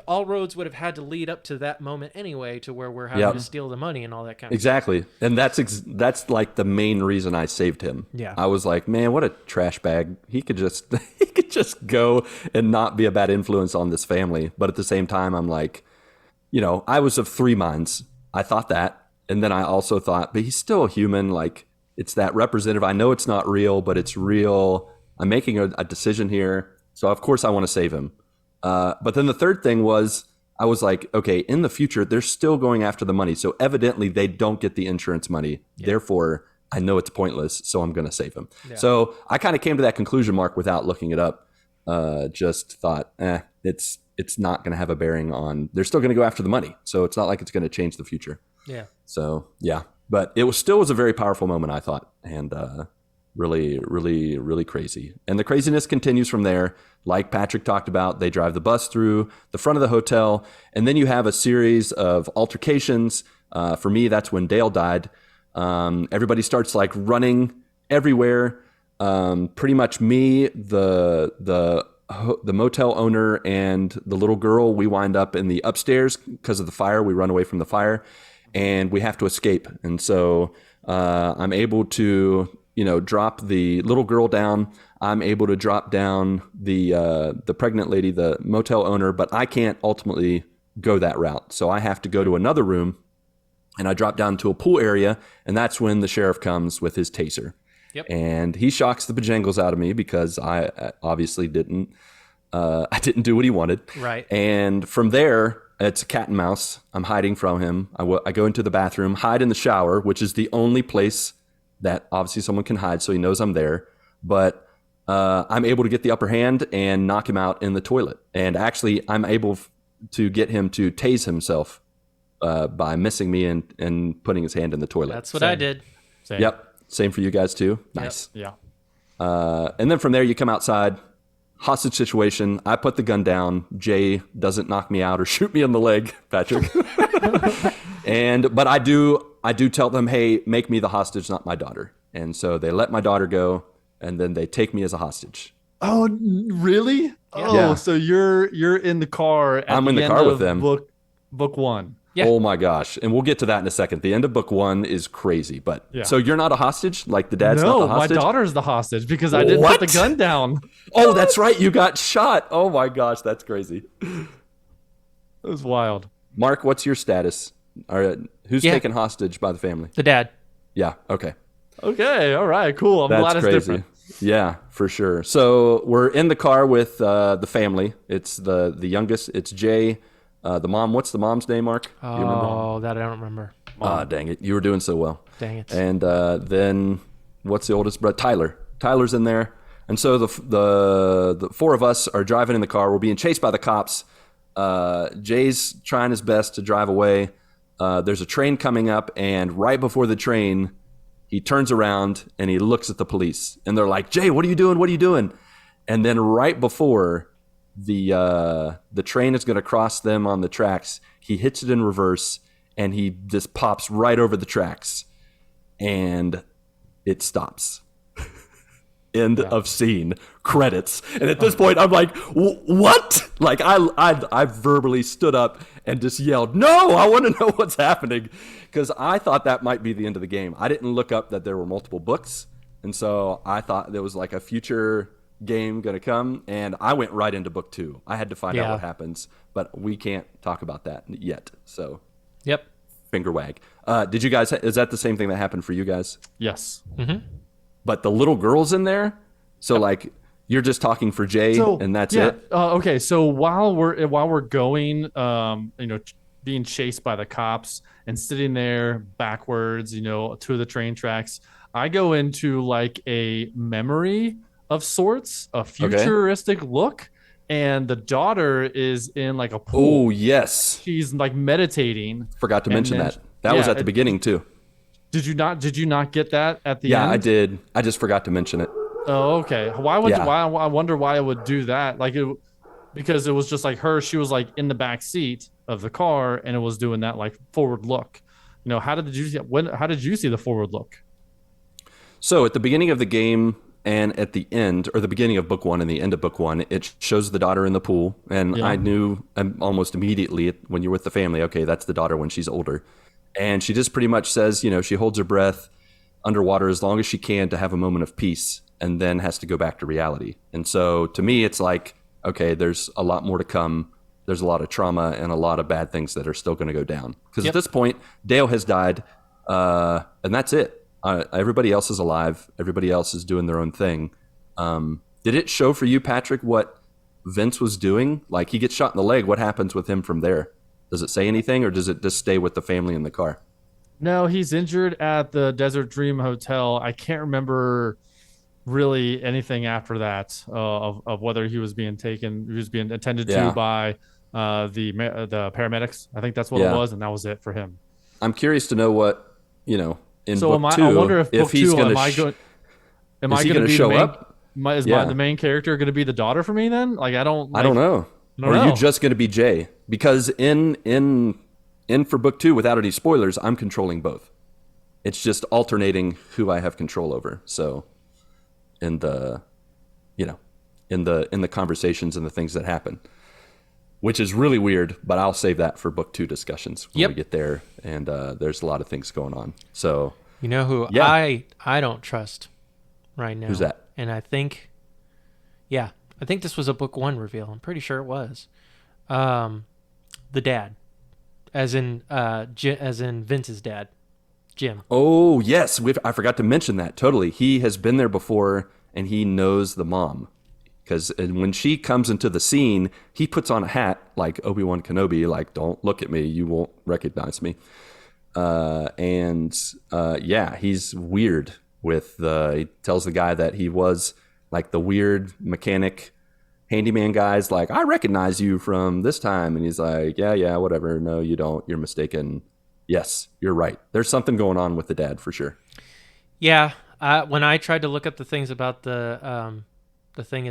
all roads would have had to lead up to that moment anyway, to where we're having to steal the money and all that kind of exactly. stuff. And that's like the main reason I saved him. Yeah. I was like, man, what a trash bag. He could just go and not be a bad influence on this family. But at the same time, I'm like, I was of 3 minds. I thought that. And then I also thought, but he's still a human. Like, it's that representative. I know it's not real, but it's real. I'm making a decision here. So of course I want to save him. But then the third thing was, I was like, okay, in the future, they're still going after the money. So evidently they don't get the insurance money. Yeah. Therefore, I know it's pointless. So I'm going to save him. Yeah. So I kind of came to that conclusion, Mark, without looking it up. Just thought, it's not going to have a bearing on, they're still going to go after the money. So it's not like it's going to change the future. Yeah. So yeah, but it was still a very powerful moment, I thought. And, really, really, really crazy. And the craziness continues from there. Like Patrick talked about, they drive the bus through the front of the hotel, and then you have a series of altercations. For me, that's when Dale died. Everybody starts like running everywhere. Pretty much me, the motel owner, and the little girl, we wind up in the upstairs because of the fire. We run away from the fire, and we have to escape. And so I'm able to drop the little girl down. I'm able to drop down the pregnant lady, the motel owner, but I can't ultimately go that route. So I have to go to another room, and I drop down to a pool area, and that's when the sheriff comes with his taser. Yep. And he shocks the bajangles out of me because I obviously didn't do what he wanted. Right. And from there, it's a cat and mouse. I'm hiding from him. I go into the bathroom, hide in the shower, which is the only place that obviously someone can hide, so he knows I'm there. But I'm able to get the upper hand and knock him out in the toilet. And actually, I'm able to get him to tase himself by missing me and putting his hand in the toilet. That's what I did. Same. Yep. Same for you guys too. Nice. Yep. Yeah. And then from there, you come outside. Hostage situation. I put the gun down. Jay doesn't knock me out or shoot me in the leg, Patrick. But I do tell them, hey, make me the hostage, not my daughter. And so they let my daughter go, and then they take me as a hostage. Oh, really? Yeah. Oh, so you're in the car. I'm in the car with them. Book one. Yeah. Oh my gosh. And we'll get to that in a second. The end of book 1 is crazy. But so you're not a hostage? Like the dad's not the hostage? No, my daughter's the hostage because I didn't put the gun down. Oh, that's right. You got shot. Oh my gosh. That's crazy. It was wild. Mark, what's your status? Who's taken hostage by the family? The dad. Yeah. Okay. Okay. All right. Cool. I'm glad it's different. Yeah, for sure. So we're in the car with the family. It's the youngest. It's Jay. The mom, what's the mom's name, Mark? You remember? That I don't remember. Dang it. You were doing so well. Dang it. And then what's the oldest brother? Tyler. Tyler's in there. And so the 4 of us are driving in the car. We're being chased by the cops. Jay's trying his best to drive away. There's a train coming up, and right before the train, he turns around and he looks at the police. And they're like, Jay, what are you doing? What are you doing? And then right before the train is going to cross them on the tracks. He hits it in reverse, and he just pops right over the tracks, and it stops. End of scene. Credits. And at this point, I'm like, what? Like, I verbally stood up and just yelled, no, I want to know what's happening. Because I thought that might be the end of the game. I didn't look up that there were multiple books. And so I thought there was like a future game going to come. And I went right into book 2. I had to find out what happens. But we can't talk about that yet. So, yep. Finger wag. Did you guys, is that the same thing that happened for you guys? Yes. Mm-hmm. But the little girl's in there, so like you're just talking for Jay, and that's it. Okay, so while we're going, being chased by the cops and sitting there backwards, to the train tracks, I go into like a memory of sorts, a futuristic look, and the daughter is in like a pool. Oh yes, she's like meditating. Forgot to mention that. That was at the beginning too. Did you not get that at the end? Yeah, I did. I just forgot to mention it. Oh, okay. Why I wonder why it would do that. Because it was just like her, she was like in the back seat of the car and it was doing that like forward look. How did you see the forward look? So at the beginning of the game and at the end, or the beginning of book 1 and the end of book 1, it shows the daughter in the pool. And I knew almost immediately when you're with the family, okay, that's the daughter when she's older. And she just pretty much says, she holds her breath underwater as long as she can to have a moment of peace, and then has to go back to reality. And so to me, it's like, okay, there's a lot more to come. There's a lot of trauma and a lot of bad things that are still going to go down. Because at this point, Dale has died, and that's it. Everybody else is alive. Everybody else is doing their own thing. Did it show for you, Patrick, what Vince was doing? Like, he gets shot in the leg. What happens with him from there? Does it say anything, or does it just stay with the family in the car? No, he's injured at the Desert Dream Hotel. I can't remember really anything after that of whether he was being attended to by the paramedics. I think that's what it was, and that was it for him. I'm curious to know what in so book 2. I wonder if book he's 2 going to show up. Is the main character going to be the daughter for me then? Like I don't know. Or are you just going to be Jay? Because in for book 2, without any spoilers, I'm controlling both. It's just alternating who I have control over. So in the conversations and the things that happen, which is really weird, but I'll save that for book 2 discussions when we get there. And there's a lot of things going on. So you know who I don't trust right now? Who's that? And I think this was a book 1 reveal. I'm pretty sure it was. The dad, as in Vince's dad, Jim. Oh yes, I forgot to mention that. Totally, he has been there before, and he knows the mom. Because when she comes into the scene, he puts on a hat like Obi-Wan Kenobi, like "Don't look at me, you won't recognize me." He's weird with he tells the guy that he was like the weird mechanic handyman guy's like, I recognize you from this time. And he's like, yeah, whatever. No, you don't. You're mistaken. Yes, you're right. There's something going on with the dad for sure. Yeah. When I tried to look up the things about the thing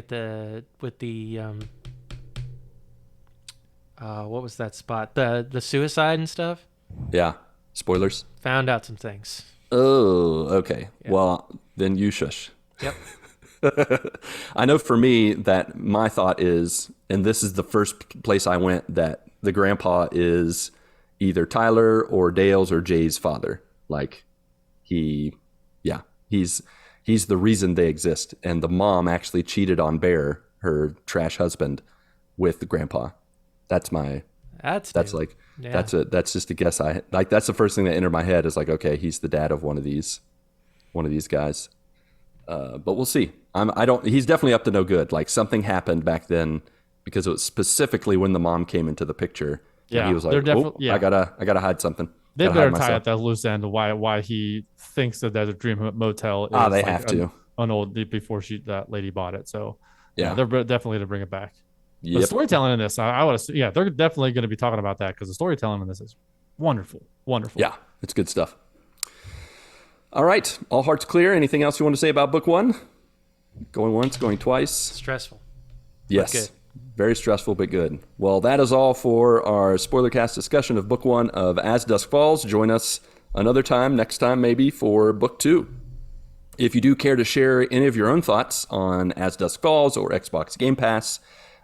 what was that spot? The suicide and stuff. Yeah. Spoilers. Found out some things. Oh, okay. Yeah. Well, then you shush. Yep. I know for me that my thought is, and this is the first place I went, that the grandpa is either Tyler or Dale's or Jay's father. Like he's the reason they exist. And the mom actually cheated on Bear, her trash husband, with the grandpa. That's just a guess. That's the first thing that entered my head is like, okay, he's the dad of one of these guys. But we'll see. He's definitely up to no good. Like something happened back then because it was specifically when the mom came into the picture. Yeah. He was like, I gotta hide something. They better tie at that loose end of why he thinks that there's a Dream Motel. Is they have to. An old before that lady bought it. So they're definitely to bring it back. Yep. The storytelling in this, I would assume, they're definitely going to be talking about that because the storytelling in this is wonderful. Yeah, it's good stuff. All right, all hearts clear. Anything else you want to say about book 1? Going once, going twice. Stressful. Yes, Very stressful, but good. Well, that is all for our spoiler cast discussion of Book 1 of As Dusk Falls. Join us another time, next time maybe, for Book 2. If you do care to share any of your own thoughts on As Dusk Falls or Xbox Game Pass,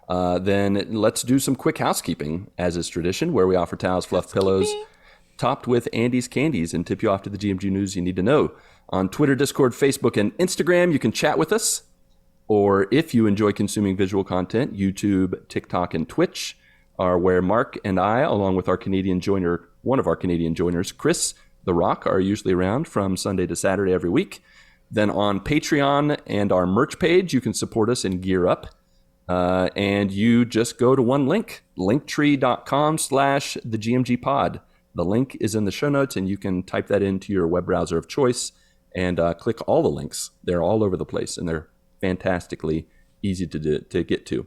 then let's do some quick housekeeping, as is tradition, where we offer towels, fluff pillows, topped with Andy's candies, and tip you off to the GMG news you need to know. On Twitter, Discord, Facebook, and Instagram, you can chat with us. Or if you enjoy consuming visual content, YouTube, TikTok, and Twitch are where Marc and I, along with our Canadian joiner, one of our Canadian joiners, Chris The Rock, are usually around from Sunday to Saturday every week. Then on Patreon and our merch page, you can support us and gear up. And you just go to one link, linktr.ee/thegmgpod. The link is in the show notes, and you can type that into your web browser of choice and click all the links. They're all over the place, and they're fantastically easy to get to.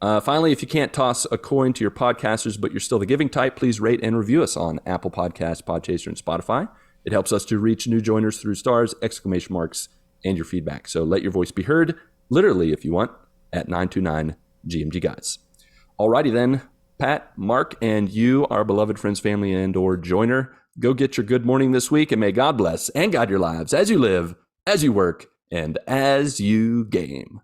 Finally, if you can't toss a coin to your podcasters, but you're still the giving type, please rate and review us on Apple Podcasts, Podchaser, and Spotify. It helps us to reach new joiners through stars, exclamation marks, and your feedback. So let your voice be heard, literally if you want, at 929 GMG Guys. Alrighty then, Pat, Marc, and you, our beloved friends, family, and or joiner, go get your good morning this week, and may God bless and guide your lives as you live, as you work, and as you game.